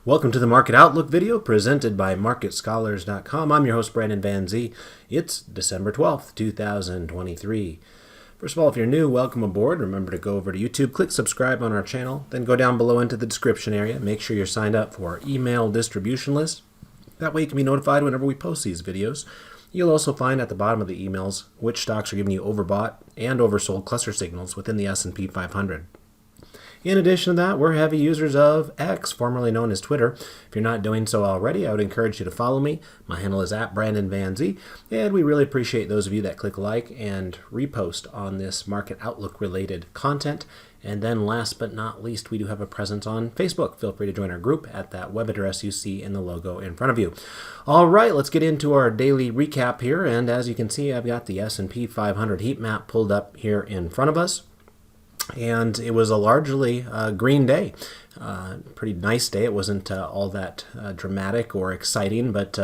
Welcome to the Market Outlook video presented by MarketScholars.com. I'm your host, Brandon Van Zee. It's December 12th, 2023. First of all, if you're new, welcome aboard. Remember to go over to YouTube, click subscribe on our channel, then go down below into the description area. Make sure you're signed up for our email distribution list. That way you can be notified whenever we post these videos. You'll also find at the bottom of the emails which stocks are giving you overbought and oversold cluster signals within the S&P 500. In addition to that, we're heavy users of X, formerly known as Twitter. If you're not doing so already, I would encourage you to follow me. My handle is @BrandonVanZ, and we really appreciate those of you that click like and repost on this Market Outlook related content. And then last but not least, we do have a presence on Facebook. Feel free to join our group at that web address you see in the logo in front of you. All right, let's get into our daily recap here. And as you can see, I've got the S&P 500 heat map pulled up here in front of us. And it was a largely green day. Pretty nice day. It wasn't all that dramatic or exciting, but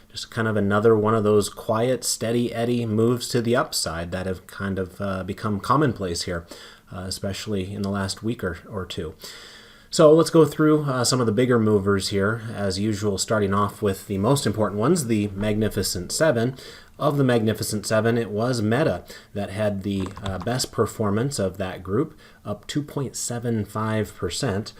just kind of another one of those quiet, steady Eddie moves to the upside that have kind of become commonplace here, especially in the last week or two. So let's go through some of the bigger movers here, as usual, starting off with the most important ones, the Magnificent Seven. Of the Magnificent Seven, it was Meta that had the best performance of that group, up 2.75%.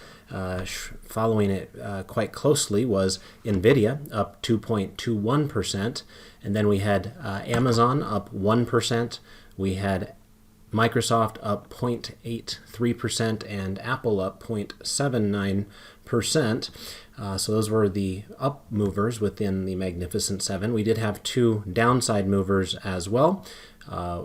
Following it quite closely was NVIDIA, up 2.21%. And then we had Amazon, up 1%. We had Microsoft up 0.83% and Apple up 0.79%. So those were the up movers within the Magnificent Seven. We did have two downside movers as well,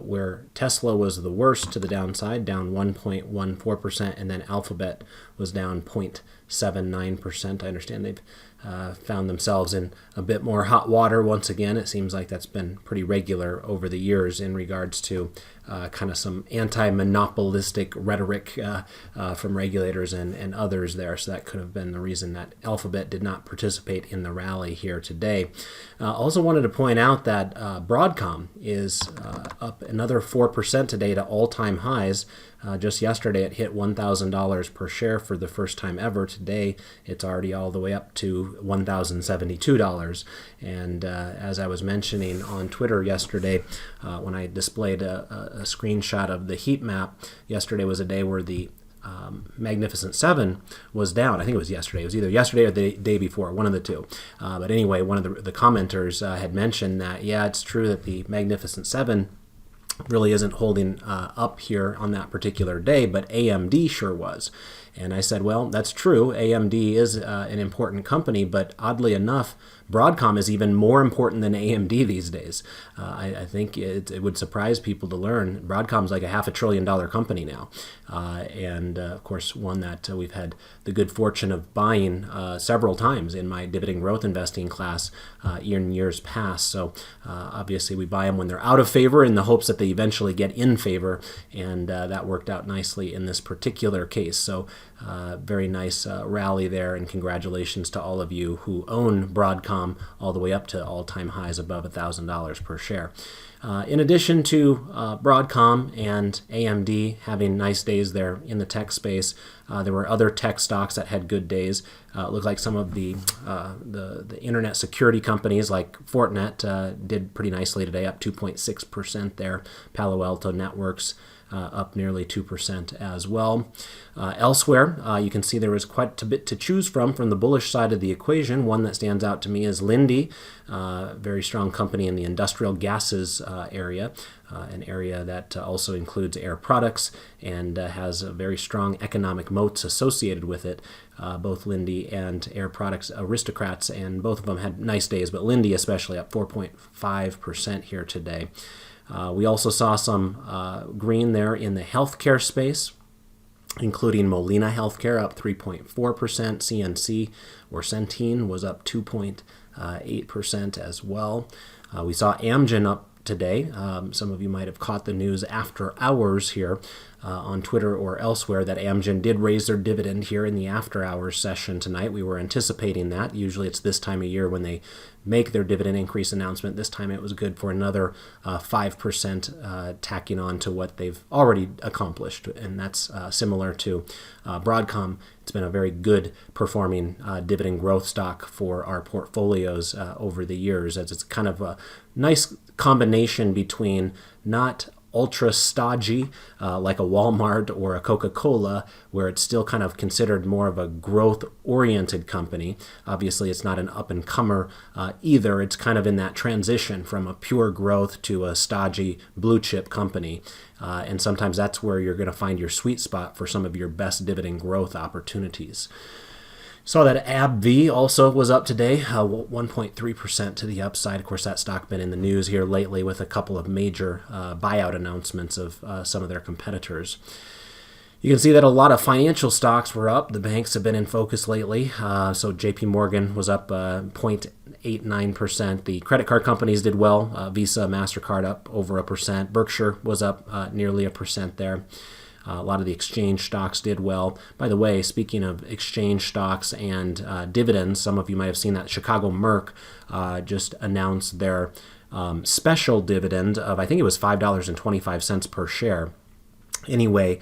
where Tesla was the worst to the downside, down 1.14%, and then Alphabet was down 0.79%. I understand they've found themselves in a bit more hot water once again. It seems like that's been pretty regular over the years in regards to kind of some anti-monopolistic rhetoric from regulators and others there. So that could have been the reason that Alphabet did not participate in the rally here today. Also wanted to point out that Broadcom is up another 4% today to all-time highs. Just yesterday it hit $1,000 per share for the first time ever. Today it's already all the way up to $1,072. And as I was mentioning on Twitter yesterday, when I displayed a screenshot of the heat map, yesterday was a day where the Magnificent Seven was down. I think it was yesterday. It was either yesterday or the day before, one of the two. But anyway, one of the commenters had mentioned that, yeah, it's true that the Magnificent Seven really isn't holding up here on that particular day, but AMD sure was. And I said, well, that's true. AMD is an important company, but oddly enough, Broadcom is even more important than AMD these days. I think it would surprise people to learn Broadcom's like a $500 billion company now. And of course, one that we've had the good fortune of buying several times in my dividend growth investing class in years past. So obviously we buy them when they're out of favor in the hopes that they eventually get in favor. And that worked out nicely in this particular case. So very nice rally there, and congratulations to all of you who own Broadcom all the way up to all-time highs above $1,000 per share. In addition to Broadcom and AMD having nice days there in the tech space, there were other tech stocks that had good days. It looked like some of the internet security companies like Fortinet did pretty nicely today, up 2.6% there. Palo Alto Networks up nearly 2% as well. Elsewhere, you can see there was quite a bit to choose from the bullish side of the equation. One that stands out to me is Linde, very strong company in the industrial gases area, an area that also includes Air Products and has a very strong economic moats associated with it. Both Linde and Air Products aristocrats, and both of them had nice days, but Linde especially up 4.5% here today. We also saw some green there in the healthcare space, including Molina Healthcare up 3.4%. CNC or Centene was up 2.8% as well. We saw Amgen up today. Some of you might have caught the news after hours here. on Twitter or elsewhere that Amgen did raise their dividend here in the after-hours session tonight. We were anticipating that. Usually it's this time of year when they make their dividend increase announcement. This time it was good for another 5% tacking on to what they've already accomplished, and that's similar to Broadcom. It's been a very good performing dividend growth stock for our portfolios over the years, as it's kind of a nice combination between not ultra stodgy like a Walmart or a Coca-Cola, where it's still kind of considered more of a growth-oriented company. Obviously, it's not an up-and-comer either. It's kind of in that transition from a pure growth to a stodgy blue-chip company. And sometimes that's where you're going to find your sweet spot for some of your best dividend growth opportunities. Saw that AbbVie also was up today, 1.3% to the upside. Of course, that stock been in the news here lately with a couple of major buyout announcements of some of their competitors. You can see that a lot of financial stocks were up. The banks have been in focus lately. So JP Morgan was up 0.89%. The credit card companies did well. Visa, MasterCard up over 1%. Berkshire was up nearly 1% there. A lot of the exchange stocks did well. By the way, speaking of exchange stocks and dividends, some of you might have seen that Chicago Merck just announced their special dividend of, I think it was $5.25 per share. Anyway,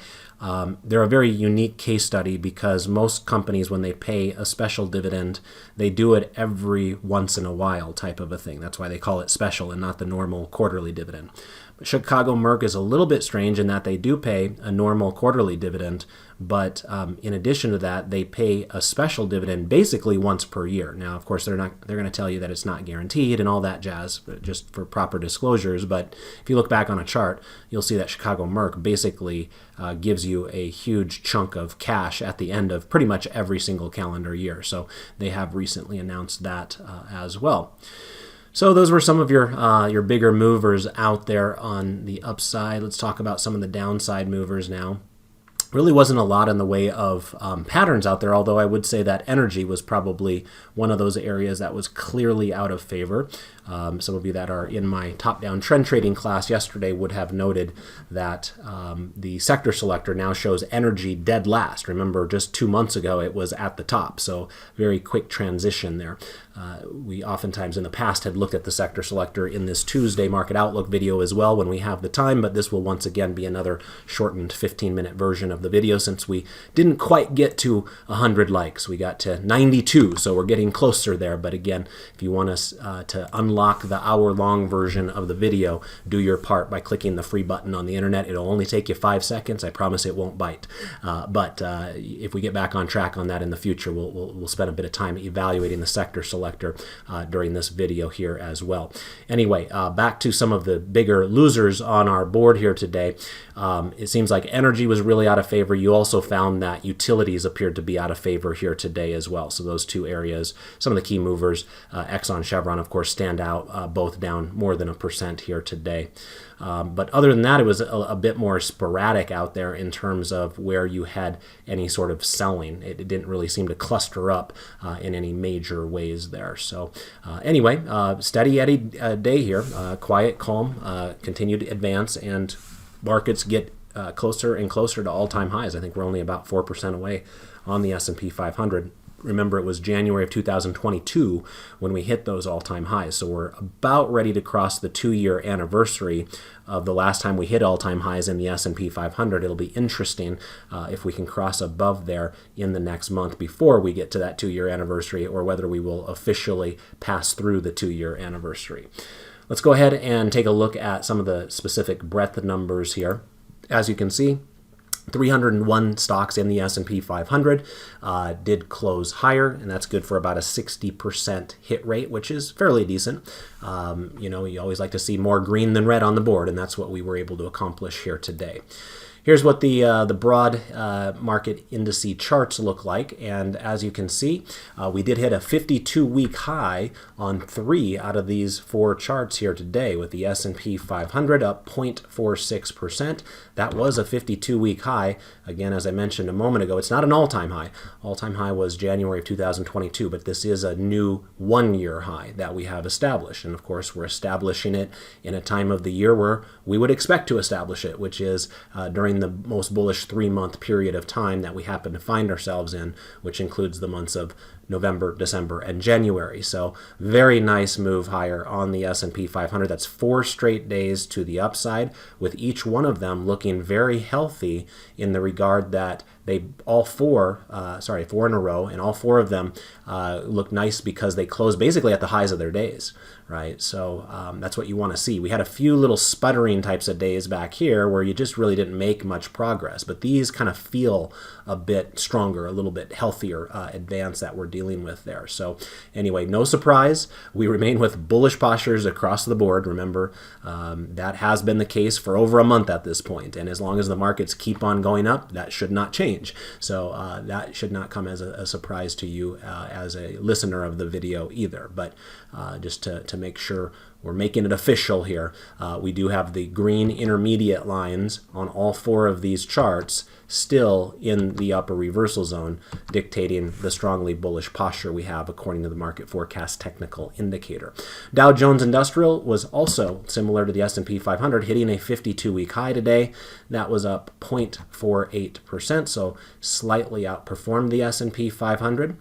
they're a very unique case study because most companies, when they pay a special dividend, they do it every once in a while type of a thing. That's why they call it special and not the normal quarterly dividend. But Chicago Merck is a little bit strange in that they do pay a normal quarterly dividend, but in addition to that, they pay a special dividend basically once per year. Now, of course, they're going to tell you that it's not guaranteed and all that jazz, just for proper disclosures. But if you look back on a chart, you'll see that Chicago Merck basically gives you a huge chunk of cash at the end of pretty much every single calendar year. So they have recently announced that as well. So those were some of your bigger movers out there on the upside. Let's talk about some of the downside movers now. Really wasn't a lot in the way of patterns out there, although I would say that energy was probably one of those areas that was clearly out of favor. Some of you that are in my top-down trend trading class yesterday would have noted that the sector selector now shows energy dead last. Remember, just 2 months ago it was at the top, so very quick transition there. We oftentimes in the past had looked at the sector selector in this Tuesday Market Outlook video as well when we have the time, but this will once again be another shortened 15-minute version of the video since we didn't quite get to 100 likes. We got to 92, so we're getting closer there. But again, if you want us to unlock the hour-long version of the video, do your part by clicking the free button on the internet. It'll only take you 5 seconds. I promise it won't bite. But if we get back on track on that in the future, we'll spend a bit of time evaluating the sector selector during this video here as well. Anyway, back to some of the bigger losers on our board here today. It seems like energy was really out of favor. You also found that utilities appeared to be out of favor here today as well. So those two areas, some of the key movers, Exxon, Chevron, of course, stand out, both down more than 1% here today. But other than that, it was a bit more sporadic out there in terms of where you had any sort of selling. It didn't really seem to cluster up in any major ways there. So anyway, steady Eddie day here, quiet, calm, continued advance, and markets get closer and closer to all-time highs. I think we're only about 4% away on the S&P 500. Remember, it was January of 2022 when we hit those all-time highs. So we're about ready to cross the 2-year anniversary of the last time we hit all-time highs in the S&P 500. It'll be interesting if we can cross above there in the next month before we get to that 2-year anniversary, or whether we will officially pass through the 2-year anniversary. Let's go ahead and take a look at some of the specific breadth numbers here. As you can see, 301 stocks in the S&P 500 did close higher, and that's good for about a 60% hit rate, which is fairly decent. You always like to see more green than red on the board, and that's what we were able to accomplish here today. Here's what the broad market indice charts look like, and as you can see, we did hit a 52-week high on 3 out of these 4 charts here today, with the S&P 500 up 0.46%. That was a 52-week high. Again, as I mentioned a moment ago, it's not an all-time high. All-time high was January of 2022, but this is a new 1-year high that we have established, and of course, we're establishing it in a time of the year where we would expect to establish it, which is during during the most bullish 3-month period of time that we happen to find ourselves in, which includes the months of November, December, and January. So very nice move higher on the S&P 500. That's 4 straight days to the upside, with each one of them looking very healthy in the regard that they all 4 in a row, and all 4 of them look nice because they closed basically at the highs of their days, right? So that's what you want to see. We had a few little sputtering types of days back here where you just really didn't make much progress, but these kind of feel a bit stronger, a little bit healthier advance that we're dealing with there. So anyway, no surprise, we remain with bullish postures across the board. Remember, that has been the case for over a month at this point, and as long as the markets keep on going up, that should not change. So that should not come as a surprise to you as a listener of the video either. But just to make sure we're making it official here, we do have the green intermediate lines on all 4 of these charts still in the upper reversal zone, dictating the strongly bullish posture we have according to the market forecast technical indicator. Dow Jones Industrial was also similar to the S&P 500, hitting a 52-week high today. That was up 0.48%, so slightly outperformed the S&P 500.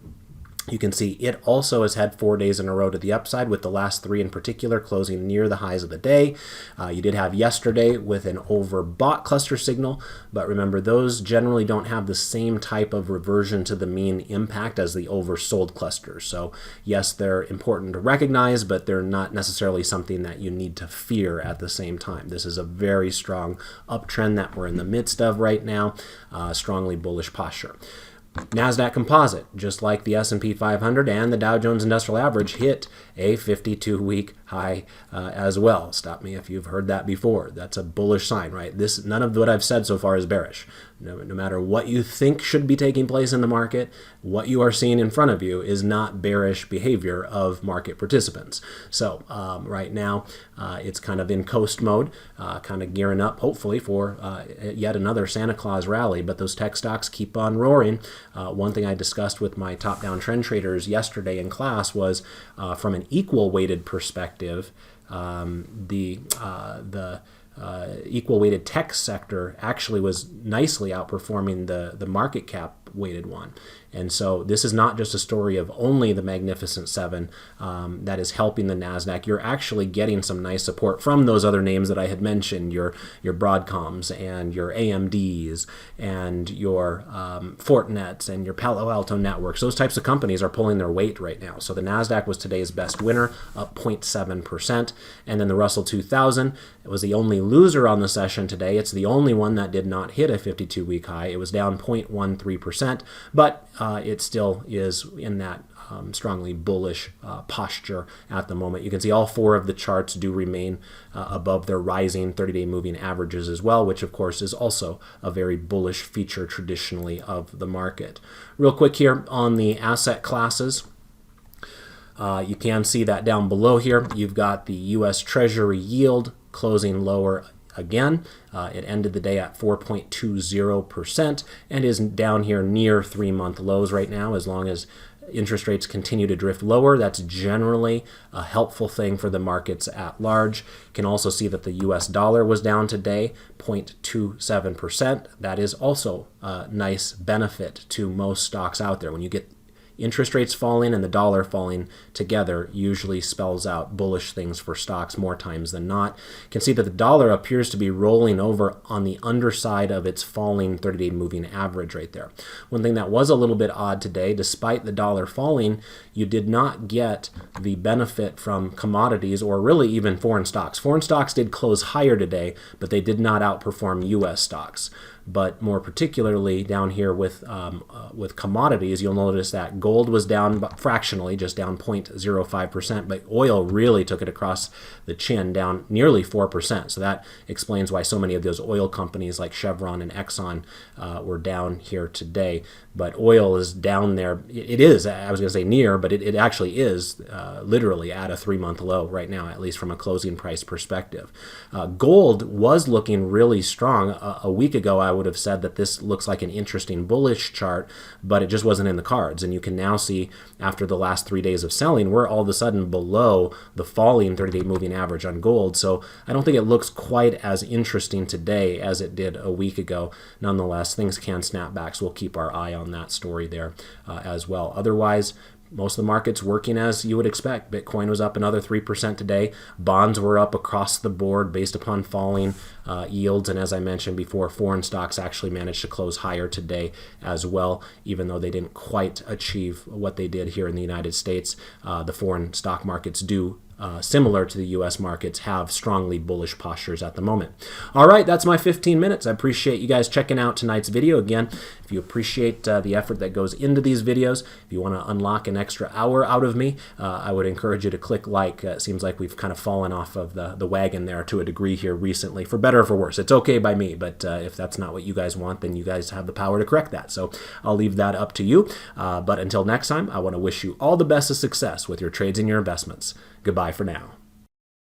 You can see it also has had 4 days in a row to the upside, with the last 3 in particular closing near the highs of the day. You did have yesterday with an overbought cluster signal, but remember, those generally don't have the same type of reversion to the mean impact as the oversold clusters. So yes, they're important to recognize, but they're not necessarily something that you need to fear at the same time. This is a very strong uptrend that we're in the midst of right now, strongly bullish posture. NASDAQ Composite, just like the S&P 500 and the Dow Jones Industrial Average, hit a 52-week high as well. Stop me if you've heard that before. That's a bullish sign, right? None of what I've said so far is bearish. No matter what you think should be taking place in the market, what you are seeing in front of you is not bearish behavior of market participants. So right now, it's kind of in coast mode, kind of gearing up, hopefully, for yet another Santa Claus rally. But those tech stocks keep on roaring. One thing I discussed with my top-down trend traders yesterday in class was from an equal-weighted perspective, the equal-weighted tech sector actually was nicely outperforming the market cap weighted one. And so this is not just a story of only the Magnificent Seven that is helping the NASDAQ. You're actually getting some nice support from those other names that I had mentioned, your Broadcoms and your AMDs and your Fortinets and your Palo Alto Networks. Those types of companies are pulling their weight right now. So the NASDAQ was today's best winner, up 0.7%. And then the Russell 2000, it was the only loser on the session today. It's the only one that did not hit a 52-week high. It was down 0.13%, but it still is in that strongly bullish posture at the moment. You can see all 4 of the charts do remain above their rising 30-day moving averages as well, which of course is also a very bullish feature traditionally of the market. Real quick here on the asset classes. You can see that down below here, you've got the U.S. Treasury yield closing lower again. It ended the day at 4.20% and is down here near 3-month lows right now. As long as interest rates continue to drift lower, that's generally a helpful thing for the markets at large. You can also see that the US dollar was down today, 0.27%. That is also a nice benefit to most stocks out there. When you get interest rates falling and the dollar falling together usually spells out bullish things for stocks more times than not. You can see that the dollar appears to be rolling over on the underside of its falling 30-day moving average right there. One thing that was a little bit odd today, despite the dollar falling, you did not get the benefit from commodities or really even foreign stocks. Foreign stocks did close higher today, but they did not outperform U.S. stocks. But more particularly down here with commodities, you'll notice that gold was down fractionally, just down 0.05%, but oil really took it across the chin, down nearly 4%. So that explains why so many of those oil companies like Chevron and Exxon were down here today. But oil is down there. It is, I was going to say near, but it actually is literally at a 3-month low right now, at least from a closing price perspective. Gold was looking really strong. A week ago, I would have said that this looks like an interesting bullish chart, but it just wasn't in the cards. And you can now see after the last 3 days of selling, we're all of a sudden below the falling 30-day moving average on gold. So I don't think it looks quite as interesting today as it did a week ago. Nonetheless, things can snap back, so we'll keep our eye on that story there as well. Otherwise, most of the market's working as you would expect. Bitcoin was up another 3% today. Bonds were up across the board based upon falling yields. And as I mentioned before, foreign stocks actually managed to close higher today as well, even though they didn't quite achieve what they did here in the United States. The foreign stock markets do, similar to the U.S. markets, have strongly bullish postures at the moment. All right, that's my 15 minutes. I appreciate you guys checking out tonight's video. Again, if you appreciate the effort that goes into these videos, if you want to unlock an extra hour out of me, I would encourage you to click like. It seems like we've kind of fallen off of the wagon there to a degree here recently, for better or for worse. It's okay by me, but if that's not what you guys want, then you guys have the power to correct that. So I'll leave that up to you. But until next time, I want to wish you all the best of success with your trades and your investments. Goodbye for now.